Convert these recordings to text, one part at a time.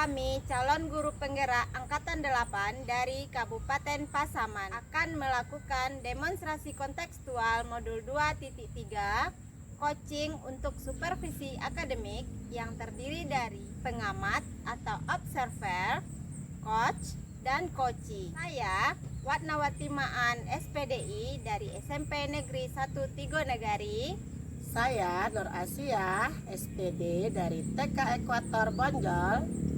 Kami calon guru penggerak Angkatan 8 dari Kabupaten Pasaman akan melakukan demonstrasi kontekstual modul 2.3 coaching untuk supervisi akademik yang terdiri dari pengamat atau observer, coach, dan coaching. Saya Watnawati Maan SPDI dari SMP Negeri 1 Tigonegari. Saya Nur Asia, SPD dari TK Ekuator Bonjol.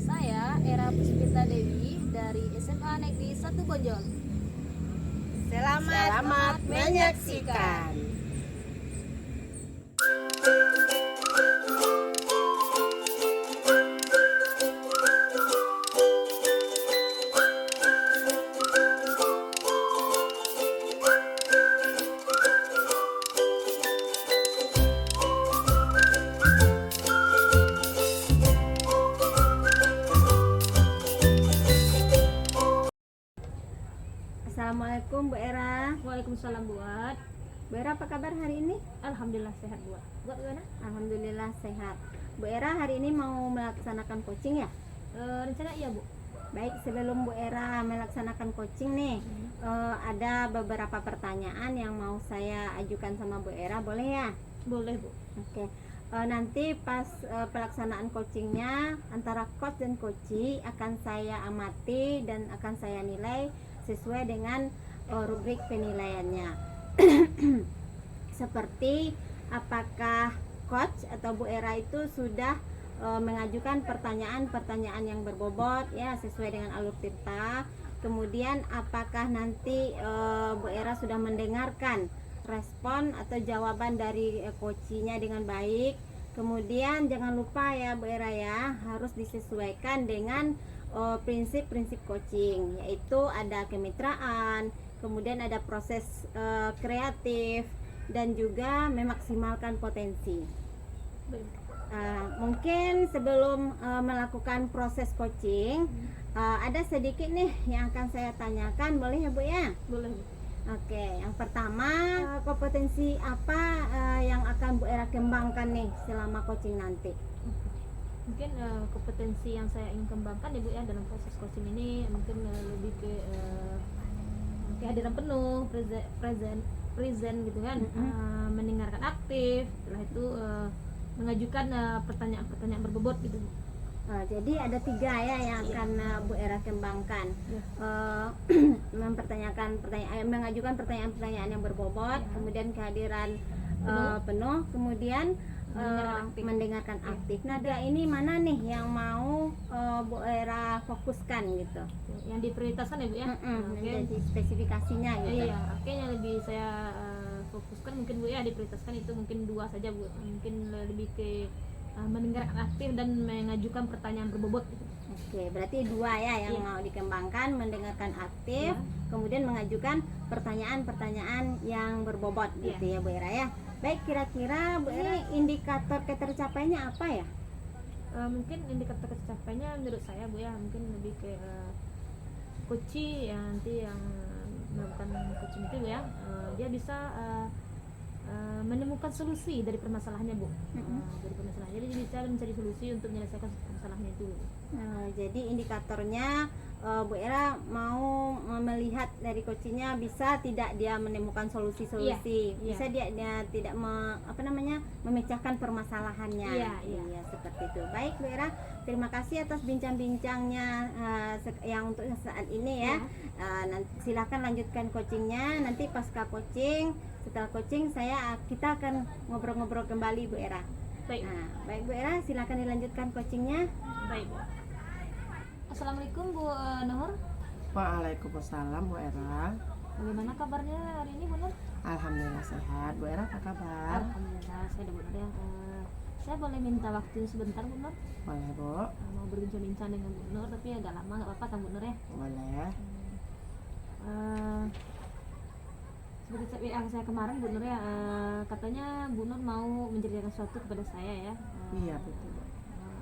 Saya Era Puspita Dewi dari SMA Negeri 1 Bonjol. Selamat menyaksikan. Assalamualaikum Bu Era. Waalaikumsalam buat. Bu Era, apa kabar hari ini? Alhamdulillah sehat buat. Buat gimana? Alhamdulillah sehat. Bu Era hari ini mau melaksanakan coaching ya? Rencana iya bu. Baik, sebelum Bu Era melaksanakan coaching nih, ada beberapa pertanyaan yang mau saya ajukan sama Bu Era, boleh ya? Boleh bu. Oke. Nanti pas pelaksanaan coachingnya antara coach dan coachee akan saya amati dan akan saya nilai sesuai dengan rubrik penilaiannya. Seperti apakah coach atau Bu Era itu sudah mengajukan pertanyaan-pertanyaan yang berbobot ya sesuai dengan alur tirta. Kemudian apakah nanti Bu Era sudah mendengarkan respon atau jawaban dari coachee-nya dengan baik. Kemudian jangan lupa ya Bu Era ya, harus disesuaikan dengan prinsip-prinsip coaching, yaitu ada kemitraan, kemudian ada proses kreatif, dan juga memaksimalkan potensi. Mungkin sebelum melakukan proses coaching, ada sedikit nih yang akan saya tanyakan, boleh ya Bu ya? Boleh bu. Oke, yang pertama, kompetensi apa yang akan Bu Era kembangkan nih selama coaching nanti? Mungkin kompetensi yang saya ingin kembangkan ya bu ya dalam proses coaching ini mungkin lebih ke kehadiran penuh, present gitu kan, mendengarkan aktif, setelah itu mengajukan pertanyaan-pertanyaan berbobot gitu bu. Jadi ada 3 ya yang akan Bu Era kembangkan. Mengajukan pertanyaan-pertanyaan yang berbobot, kemudian kehadiran penuh, kemudian mendengarkan aktif. Nah, ini mana nih yang mau Bu Era fokuskan gitu? Yang diprioritaskan ya bu ya. Jadi spesifikasinya gitu. Iya, oke, yang lebih saya fokuskan mungkin bu ya diprioritaskan itu mungkin 2 saja bu. Mungkin lebih ke mendengarkan aktif dan mengajukan pertanyaan berbobot gitu. Oke, berarti 2 ya yang mau dikembangkan, mendengarkan aktif, kemudian mengajukan pertanyaan-pertanyaan yang berbobot gitu ya Bu Era ya. Baik, kira-kira Bu Era indikator ketercapaiannya apa ya? Mungkin indikator tercapainya menurut saya bu ya mungkin lebih ke coachee ya, nanti yang melakukan coaching itu bu ya, dia bisa menemukan solusi dari permasalahannya bu. Dari permasalahan, jadi bisa mencari solusi untuk menyelesaikan permasalahannya itu. Jadi indikatornya Bu Era mau melihat dari coachingnya bisa tidak dia menemukan solusi-solusi, bisa dia tidak memecahkan permasalahannya. Iya, seperti itu. Baik Bu Era, terima kasih atas bincang-bincangnya yang untuk saat ini ya. Silakan lanjutkan coachingnya. Nanti pasca coaching, setelah coaching kita akan ngobrol-ngobrol kembali Bu Era. Baik. Baik Bu Era, silakan dilanjutkan coachingnya. Baik bu. Assalamualaikum Bu Nur. Waalaikumsalam Bu Era. Bagaimana kabarnya hari ini Bu Nur? Alhamdulillah sehat. Bu Era apa kabar? Alhamdulillah saya udah Bu Nur ya. Saya boleh minta waktu sebentar Bu Nur? Boleh Bu. Mau berbincang-bincang dengan Bu Nur tapi agak lama, nggak apa-apa kan Bu Nur ya? Boleh. Seperti yang saya kemarin Bu Nur ya, katanya Bu Nur mau menceritakan sesuatu kepada saya ya. Iya betul Bu.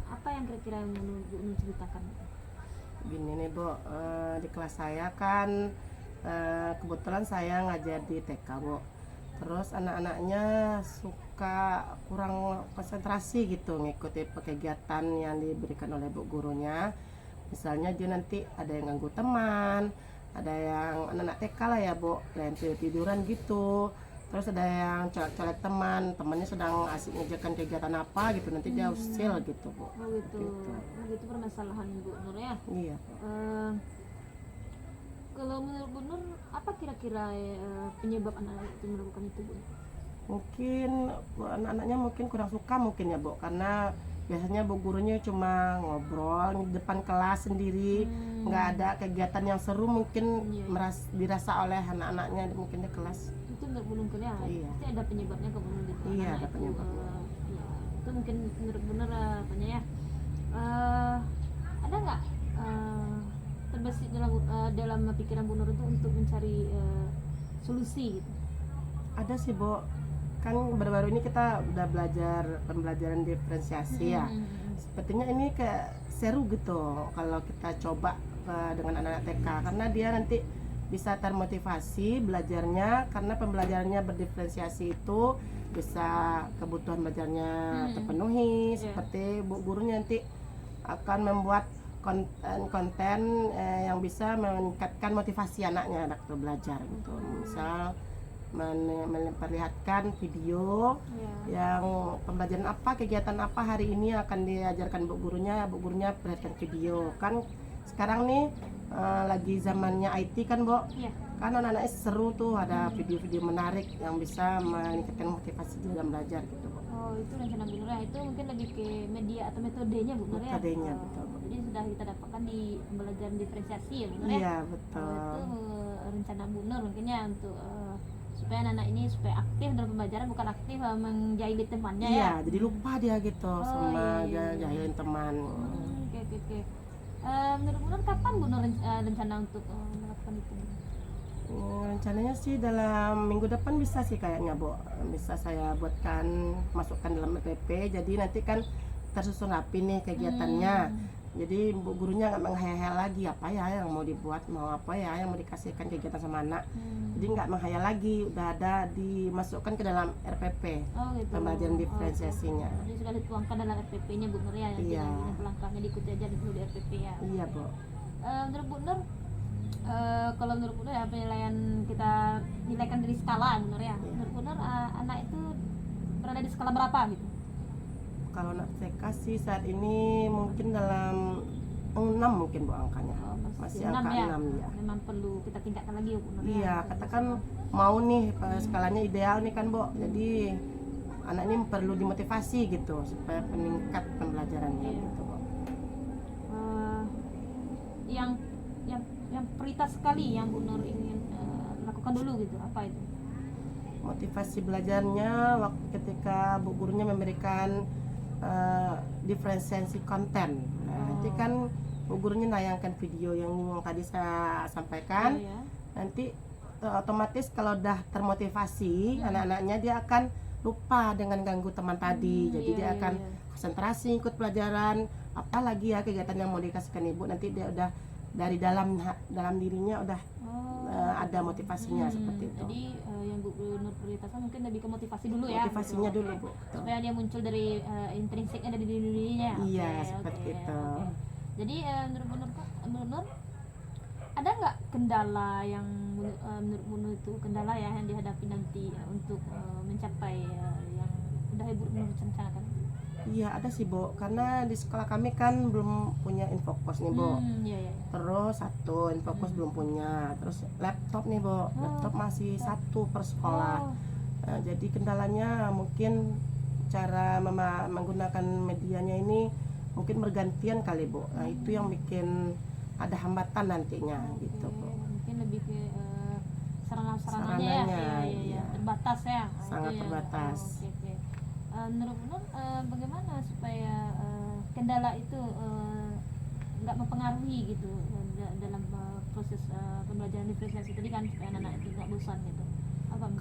Apa yang kira-kira yang Bu Nur ceritakan? Gini nih Bu, di kelas saya kan kebetulan saya ngajar di TK Bu. Terus anak-anaknya suka suka kurang konsentrasi gitu ngikuti kegiatan yang diberikan oleh bu gurunya. Misalnya dia nanti ada yang ganggu teman, ada yang anak-anak TK lah ya bu, yang tiduran gitu. Terus ada yang colek-colek temannya sedang asik ngerjakan kegiatan apa gitu, nanti dia usil gitu bu. Oh gitu. Begitu permasalahan Bu Nur ya. Iya. Kalau menurut Bu Nur, apa kira-kira penyebab anak itu melakukan itu Bu? Mungkin anak-anaknya mungkin kurang suka mungkin ya bu, karena biasanya bu gurunya cuma ngobrol di depan kelas sendiri, nggak ada kegiatan yang seru mungkin Iya. dirasa oleh anak-anaknya mungkin di kelas. Itu menurut Bu Nur ya. Iya. Pasti ada penyebabnya ke Bu Nur gitu. Iya, Anak ada itu, penyebabnya. ya, itu mungkin menurut Bu Nur apanya ya? Ada nggak terbesit dalam pikiran Bu Nur itu untuk mencari solusi gitu? Ada sih bu, kan baru-baru ini kita udah belajar pembelajaran diferensiasi ya. Sepertinya ini kayak seru gitu kalau kita coba dengan anak-anak TK, karena dia nanti bisa termotivasi belajarnya, karena pembelajarannya berdiferensiasi itu bisa kebutuhan belajarnya terpenuhi. Seperti bu gurunya nanti akan membuat konten yang bisa meningkatkan motivasi anaknya untuk belajar gitu. Misal memperlihatkan video yang pembelajaran apa, kegiatan apa hari ini akan diajarkan bu gurunya perlihatkan video. Kan sekarang nih lagi zamannya IT kan bu, kan anak-anaknya seru tuh, ada video-video menarik yang bisa meningkatkan motivasi dalam belajar gitu bu. Oh itu rencana Bu Nur ya, itu mungkin lebih ke media atau metodenya Bu Nur ya? Metodenya, betul, Bu. Jadi sudah kita dapatkan di pembelajaran diferensiasi ya Bu Nur ya? Iya betul. Itu rencana Bu Nur mungkinnya untuk supaya anak ini supaya aktif dalam pembelajaran, bukan aktif menjahili temannya Iya, ya. jadi lupa dia gitu sama iya. jahilin teman. Oke. Menurut Bu Nur kapan Bu Nur rencana untuk melakukan itu? Rencananya sih dalam minggu depan bisa sih kayaknya bu, bisa saya buatkan, masukkan dalam RPP, jadi nanti kan tersusun rapi nih kegiatannya. Jadi bu gurunya nggak menghayal lagi apa ya yang mau dibuat, mau apa ya yang mau dikasihkan kegiatan sama anak. Jadi nggak menghayal lagi, udah ada dimasukkan ke dalam RPP. Oh gitu. Pembelajaran diferensiasinya. Jadi sudah dituangkan dalam RPP-nya Bu Nur ya. Iya. Langkahnya diikuti aja dulu di RPP ya. Iya bu. Menurut Bu Nur, kalau menurut Bu Nur ya penilaian kita nilaikan dari skala Bu Nur ya. Menurut Bu Nur anak itu berada di skala berapa gitu? Kalau anak TK sih saat ini mungkin dalam 6 mungkin bu angkanya. Masih angka 6 ya. Memang perlu kita tingkatkan lagi Bu Nur. Iya, katakan mau nih skalanya ideal nih kan bu, jadi anak ini perlu dimotivasi gitu supaya meningkat pembelajarannya gitu bu. Yang prioritas sekali yang Bu Nur ingin lakukan dulu gitu, apa itu? Motivasi belajarnya waktu ketika bu gurunya memberikan diferensiasi konten. Nanti kan bu gurunya nayangkan video yang tadi saya sampaikan. Nanti otomatis kalau udah termotivasi anak-anaknya, dia akan lupa dengan ganggu teman tadi. Jadi dia akan konsentrasi ikut pelajaran, apalagi ya kegiatan yang mau dikasihkan ibu, nanti dia udah dari dalam dirinya udah ada motivasinya seperti itu. Jadi yang Bu Nur prioritaskan mungkin lebih ke motivasi dulu ya. Motivasinya dulu bu. Betul. Supaya dia muncul dari intrinsiknya dari dirinya. Iya, seperti itu. Jadi menurut Bu Nur ada nggak kendala yang menurut Bu Nur itu kendala ya yang dihadapi nanti untuk mencapai yang udah Ibu Nur rencanakan? Iya ada sih bu, karena di sekolah kami kan belum punya infokos nih bu. Terus satu infokos belum punya, terus laptop nih bu, laptop masih satu per sekolah. Jadi kendalanya mungkin cara menggunakan medianya ini mungkin bergantian kali bu. Nah itu yang bikin ada hambatan nantinya gitu bu. Mungkin lebih ke sarananya ya, terbatas ya. Sangat terbatas. Menurut Bu Nur bagaimana supaya kendala itu nggak mempengaruhi gitu dalam proses pembelajaran diferensiasi tadi kan, supaya anak-anak itu nggak bosan gitu?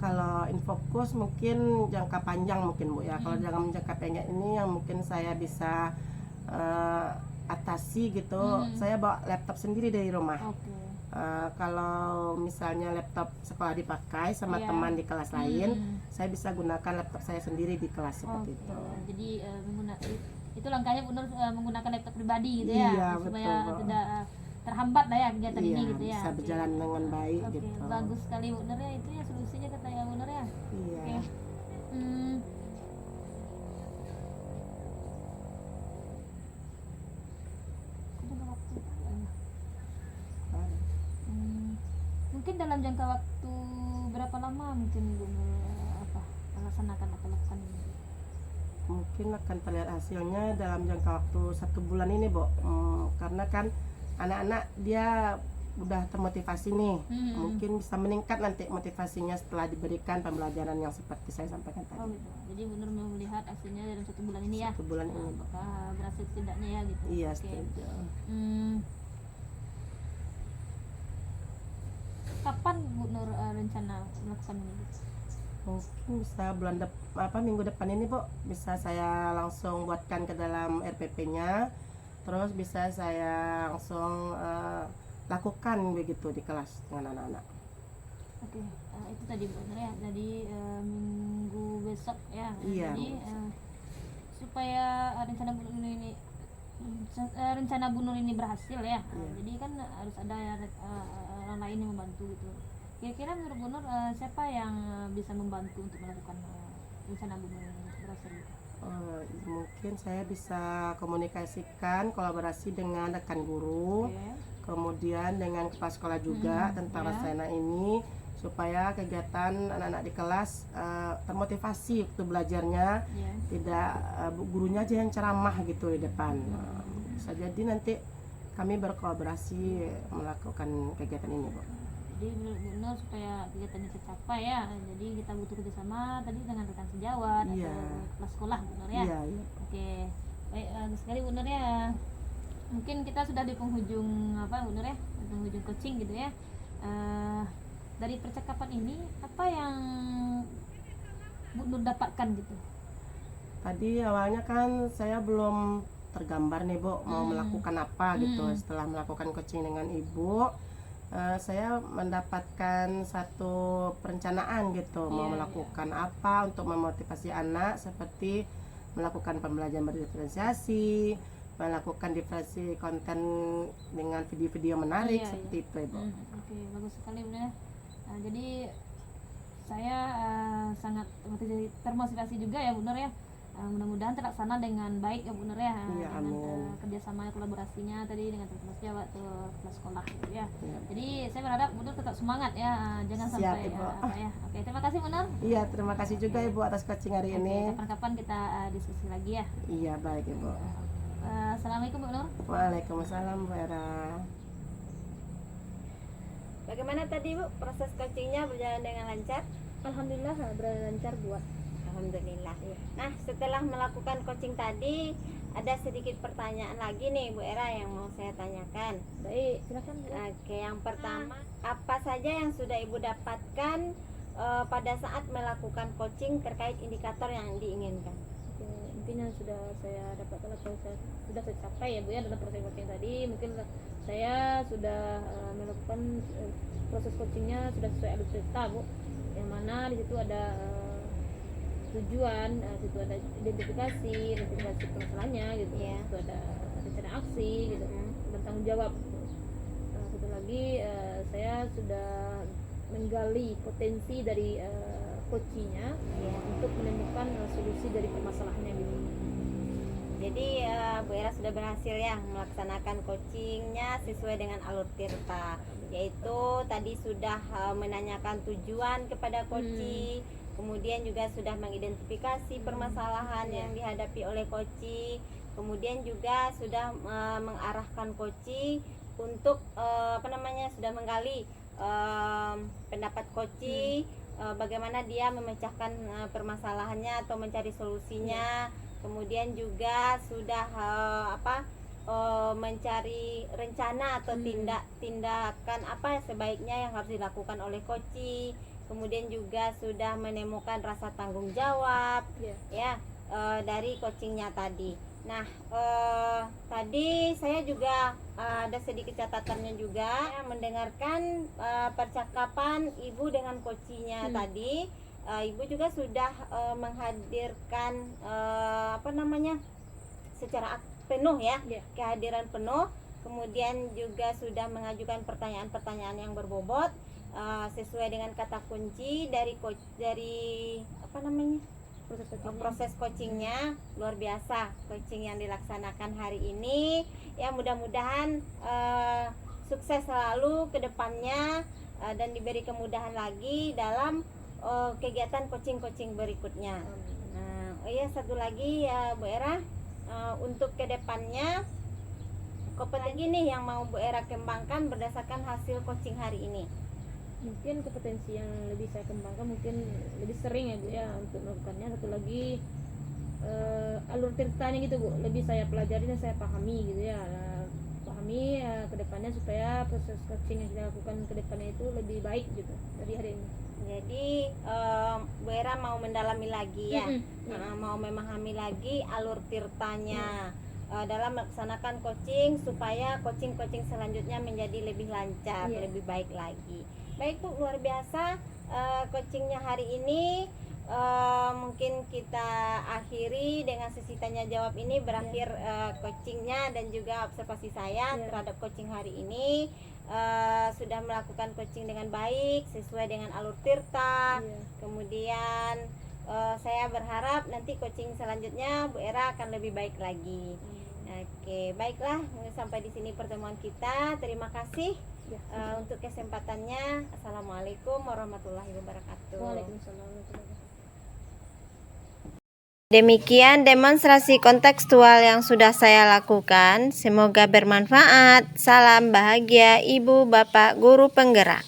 Kalau infokus mungkin jangka panjang mungkin bu ya. Kalau dalam jangka pendek ini yang mungkin saya bisa atasi gitu, saya bawa laptop sendiri dari rumah. Kalau misalnya laptop laptop sekolah dipakai sama Iya. teman di kelas lain, saya bisa gunakan laptop saya sendiri di kelas seperti itu. Jadi menggunakan itu langkahnya benar menggunakan laptop pribadi gitu ya, Iya, supaya betul, Bu. tidak terhambat lah ya kegiatan Iya, ini gitu ya. bisa Oke. berjalan dengan baik Oke, gitu. bagus sekali Bu Nur ya, itu ya solusinya kata ya Bu Nur ya. Iya. Oke. Hmm, Hmm, mungkin dalam jangka waktu berapa lama mungkin Bu Nur apa melaksanakan atau lakukan ini? Mungkin akan terlihat hasilnya dalam jangka waktu 1 bulan ini, Bu. Karena kan anak-anak dia udah termotivasi nih, mungkin bisa meningkat nanti motivasinya setelah diberikan pembelajaran yang seperti saya sampaikan Oh tadi. gitu. Jadi Bu Nur mau melihat hasilnya dalam 1 bulan ini ya. 1 bulan ini, Bu. Apakah berhasil tidaknya ya gitu. Iya, Oke. setuju. Hmm, kapan Bu Nur rencana melakukan ini? Mungkin bisa minggu depan ini, Bu. Bisa saya langsung buatkan ke dalam RPP-nya. Terus bisa saya langsung lakukan begitu di kelas dengan anak-anak. Oke, itu tadi Bu Nur ya. Jadi minggu besok ya. Iya, Jadi minggu supaya rencana Bu Nur ini berhasil ya. Iya. Jadi kan harus ada orang lain yang membantu gitu. Kira-kira menurut Bu Nur siapa yang bisa membantu untuk melakukan rencana Bu Nur ini berhasil gitu? Mungkin saya bisa komunikasikan kolaborasi dengan rekan guru, Oke. kemudian dengan kepala sekolah juga tentang ya. rencana ini, supaya kegiatan anak-anak di kelas termotivasi waktu belajarnya, Ya. tidak gurunya aja yang ceramah gitu di depan. Bisa jadi nanti kami berkolaborasi melakukan kegiatan ini, Bu. Jadi menurut Bu Nur supaya kegiatan ini tercapai ya, jadi kita butuh kerjasama tadi dengan rekan sejawat Iya. atau kepala sekolah Bu Nur ya. Iya, iya. Oke, baik bagus sekali Bu Nur ya. Mungkin kita sudah di penghujung Bu Nur ya, di penghujung coaching gitu ya. Dari percakapan ini apa yang Bu Nur dapatkan gitu? Tadi awalnya kan saya belum tergambar nih, Bu, mau melakukan apa gitu. Setelah melakukan coaching dengan Ibu, saya mendapatkan satu perencanaan gitu, mau melakukan apa untuk memotivasi anak, seperti melakukan pembelajaran berdiferensiasi, melakukan diferensi konten dengan video-video menarik, Iya, seperti itu, Ibu. Oke, bagus sekali Bu Nur ya. Jadi saya sangat termotivasi juga ya Bu Nur ya. Mudah-mudahan terlaksana dengan baik ya Bu Nur ya. Iya, dengan amin. kerjasama kolaborasinya tadi dengan teman sejawat atau kelas sekolah gitu ya. Iya. Jadi saya berharap Bu Nur tetap semangat ya, jangan Siap, sampai Ibu. apa ya. Oke, terima kasih Bu Nur. Iya, terima kasih juga Ibu atas coaching hari Oke, ini. kapan-kapan kita diskusi lagi ya. Iya, baik Ibu. Assalamualaikum Bu Nur. Waalaikumsalam, Bu Era. Bagaimana tadi Bu proses coachingnya berjalan dengan lancar? Alhamdulillah berjalan lancar buat. Alhamdulillah. Nah, setelah melakukan coaching tadi, ada sedikit pertanyaan lagi nih Bu Era yang mau saya tanyakan. Baik, silakan Bu. Oke, yang pertama, apa saja yang sudah Ibu dapatkan pada saat melakukan coaching terkait indikator yang diinginkan? Oke, mungkin yang sudah saya dapatkan atau sudah saya capai ya Bu ya dalam proses coaching tadi, mungkin saya sudah melakukan proses coachingnya sudah sesuai alur cerita Bu, yang mana di situ ada tujuan, situ ada identifikasi permasalahannya gitu, Iya. situ ada rencana aksi gitu, bertanggung jawab. Satu lagi saya sudah menggali potensi dari coachingnya untuk menemukan solusi dari permasalahannya gitu. Jadi Bu Era sudah berhasil ya melaksanakan coachingnya sesuai dengan alur tirta, yaitu tadi sudah menanyakan tujuan kepada coaching, kemudian juga sudah mengidentifikasi permasalahan yang dihadapi oleh coaching, kemudian juga sudah mengarahkan coaching untuk sudah menggali pendapat coaching, bagaimana dia memecahkan permasalahannya atau mencari solusinya. Kemudian juga sudah mencari rencana atau tindakan apa sebaiknya yang harus dilakukan oleh coaching. Kemudian juga sudah menemukan rasa tanggung jawab ya dari coachingnya tadi. Nah, tadi saya juga ada sedikit catatannya juga, ya, mendengarkan percakapan ibu dengan coachnya tadi. Ibu juga sudah menghadirkan apa namanya, secara penuh ya, Iya. kehadiran penuh. Kemudian juga sudah mengajukan pertanyaan-pertanyaan yang berbobot sesuai dengan kata kunci dari apa namanya, proses coachingnya. Luar biasa coaching yang dilaksanakan hari ini ya. Mudah-mudahan sukses selalu ke depannya dan diberi kemudahan lagi dalam kegiatan coaching berikutnya. Nah, oh iya, satu lagi ya Bu Era, untuk kedepannya kompetensi nih yang mau Bu Era kembangkan berdasarkan hasil coaching hari ini. Mungkin kompetensi yang lebih saya kembangkan mungkin lebih sering ya Bu ya untuk melakukannya. Satu lagi alur ceritanya gitu Bu, lebih saya pelajari dan saya pahami gitu ya. Pahami kedepannya supaya proses coaching yang kita lakukan kedepannya itu lebih baik gitu dari hari ini. Jadi Bu Era mau mendalami lagi ya, mau memahami lagi alur tirtanya dalam melaksanakan coaching supaya coaching selanjutnya menjadi lebih lancar, lebih baik lagi. Baik Bu, luar biasa coachingnya hari ini. Mungkin kita akhiri dengan sesi tanya jawab ini. Berakhir coachingnya dan juga observasi saya terhadap coaching hari ini. Sudah melakukan coaching dengan baik sesuai dengan alur tirta. Kemudian saya berharap nanti coaching selanjutnya Bu Era akan lebih baik lagi. Oke, baiklah, sampai di sini pertemuan kita. Terima kasih untuk kesempatannya. Assalamualaikum warahmatullahi wabarakatuh. Waalaikumsalam warahmatullahi wabarakatuh. Demikian demonstrasi kontekstual yang sudah saya lakukan. Semoga bermanfaat. Salam bahagia Ibu, Bapak, Guru Penggerak.